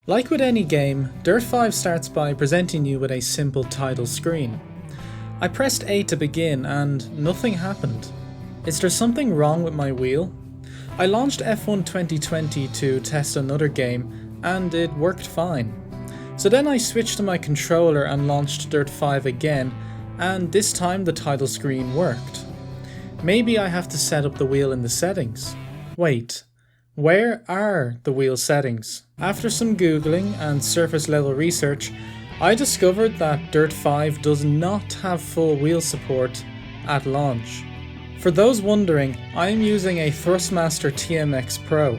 Like with any game, Dirt 5 starts by presenting you with a simple title screen. I pressed A to begin and nothing happened. Is there something wrong with my wheel? I launched F1 2020 to test another game and it worked fine. So then I switched to my controller and launched Dirt 5 again, and this time the title screen worked. Maybe I have to set up the wheel in the settings. Wait, where are the wheel settings? After some googling and surface level research, I discovered that Dirt 5 does not have full wheel support at launch. For those wondering, I am using a Thrustmaster TMX Pro.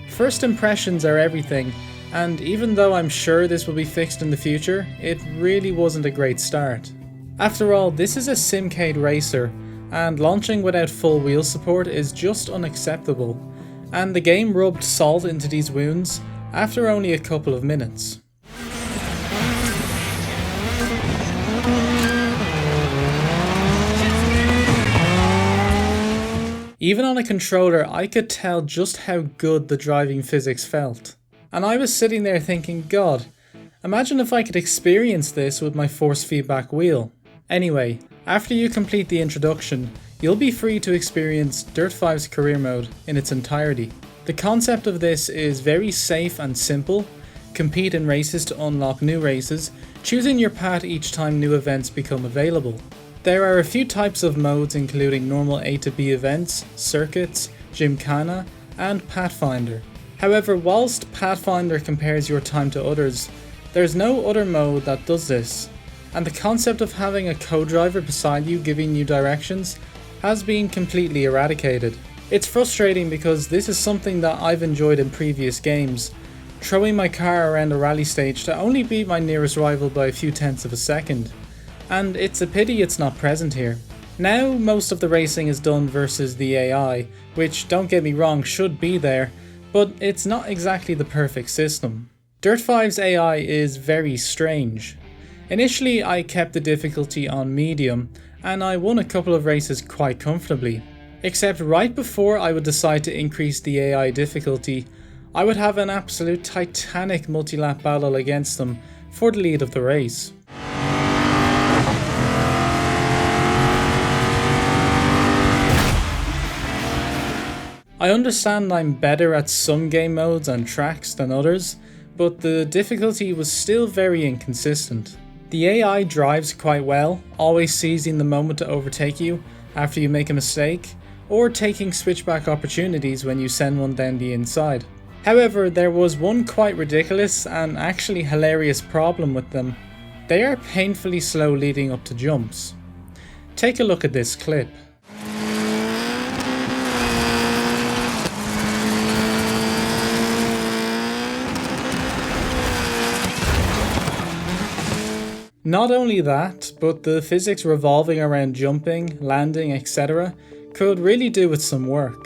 First impressions are everything, and even though I'm sure this will be fixed in the future, it really wasn't a great start. After all, this is a simcade racer, and launching without full wheel support is just unacceptable, and the game rubbed salt into these wounds after only a couple of minutes. Even on a controller, I could tell just how good the driving physics felt. And I was sitting there thinking, God, imagine if I could experience this with my force feedback wheel. Anyway, after you complete the introduction, you'll be free to experience Dirt 5's career mode in its entirety. The concept of this is very safe and simple. Compete in races to unlock new races, choosing your path each time new events become available. There are a few types of modes including normal A to B events, circuits, gymkhana, and Pathfinder. However, whilst Pathfinder compares your time to others, there's no other mode that does this, and the concept of having a co-driver beside you giving you directions has been completely eradicated. It's frustrating because this is something that I've enjoyed in previous games, throwing my car around a rally stage to only beat my nearest rival by a few tenths of a second, and it's a pity it's not present here. Now most of the racing is done versus the AI, which, don't get me wrong, should be there, but it's not exactly the perfect system. Dirt 5's AI is very strange. Initially I kept the difficulty on medium, and I won a couple of races quite comfortably. Except right before I would decide to increase the AI difficulty, I would have an absolute titanic multi-lap battle against them for the lead of the race. I understand I'm better at some game modes and tracks than others, but the difficulty was still very inconsistent. The AI drives quite well, always seizing the moment to overtake you after you make a mistake, or taking switchback opportunities when you send one down the inside. However, there was one quite ridiculous and actually hilarious problem with them. They are painfully slow leading up to jumps. Take a look at this clip. Not only that, but the physics revolving around jumping, landing, etc. could really do with some work.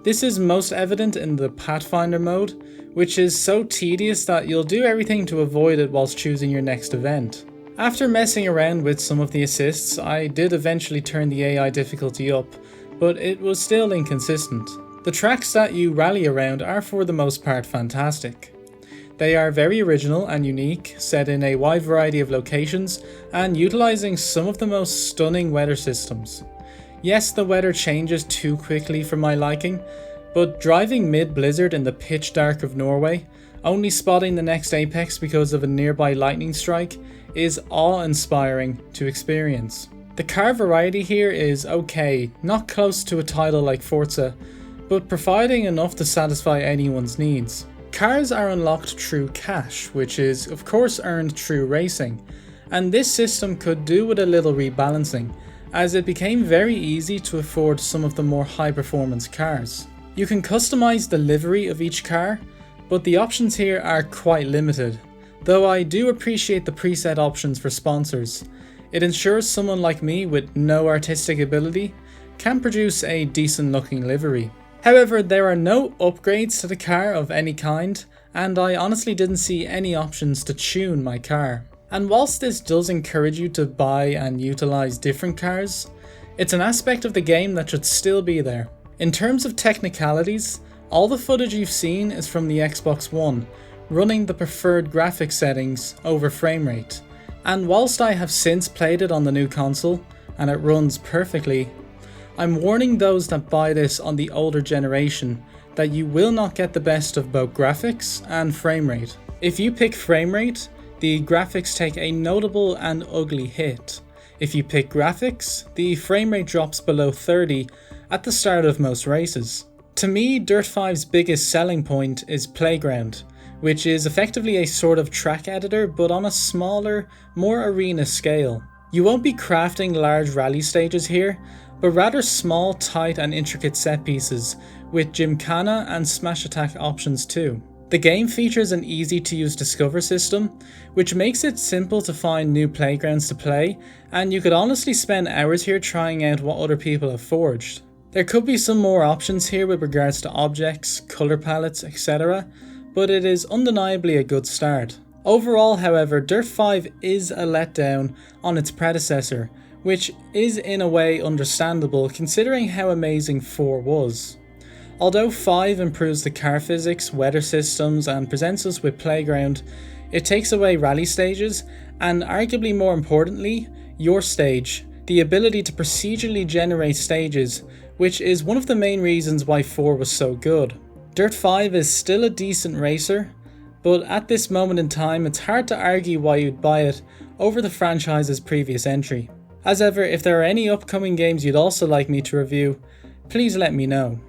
This is most evident in the Pathfinder mode, which is so tedious that you'll do everything to avoid it whilst choosing your next event. After messing around with some of the assists, I did eventually turn the AI difficulty up, but it was still inconsistent. The tracks that you rally around are for the most part fantastic. They are very original and unique, set in a wide variety of locations and utilising some of the most stunning weather systems. Yes, the weather changes too quickly for my liking, but driving mid-blizzard in the pitch dark of Norway, only spotting the next apex because of a nearby lightning strike, is awe-inspiring to experience. The car variety here is okay, not close to a title like Forza, but providing enough to satisfy anyone's needs. Cars are unlocked through cash, which is of course earned through racing, and this system could do with a little rebalancing, as it became very easy to afford some of the more high performance cars. You can customize the livery of each car, but the options here are quite limited, though I do appreciate the preset options for sponsors. It ensures someone like me with no artistic ability can produce a decent looking livery. However, there are no upgrades to the car of any kind, and I honestly didn't see any options to tune my car. And whilst this does encourage you to buy and utilise different cars, it's an aspect of the game that should still be there. In terms of technicalities, all the footage you've seen is from the Xbox One, running the preferred graphics settings over frame rate. And whilst I have since played it on the new console, and it runs perfectly, I'm warning those that buy this on the older generation that you will not get the best of both graphics and frame rate. If you pick frame rate, the graphics take a notable and ugly hit. If you pick graphics, the frame rate drops below 30 at the start of most races. To me, Dirt 5's biggest selling point is Playground, which is effectively a sort of track editor but on a smaller, more arena scale. You won't be crafting large rally stages here, but rather small, tight and intricate set pieces with Gymkhana and Smash Attack options too. The game features an easy to use discover system, which makes it simple to find new playgrounds to play, and you could honestly spend hours here trying out what other people have forged. There could be some more options here with regards to objects, colour palettes, etc, but it is undeniably a good start. Overall, however, Dirt 5 is a letdown on its predecessor, which is in a way understandable considering how amazing 4 was. Although 5 improves the car physics, weather systems and presents us with Playground, it takes away rally stages and, arguably more importantly, your stage, the ability to procedurally generate stages, which is one of the main reasons why 4 was so good. Dirt 5 is still a decent racer, but at this moment in time it's hard to argue why you'd buy it over the franchise's previous entry. As ever, if there are any upcoming games you'd also like me to review, please let me know.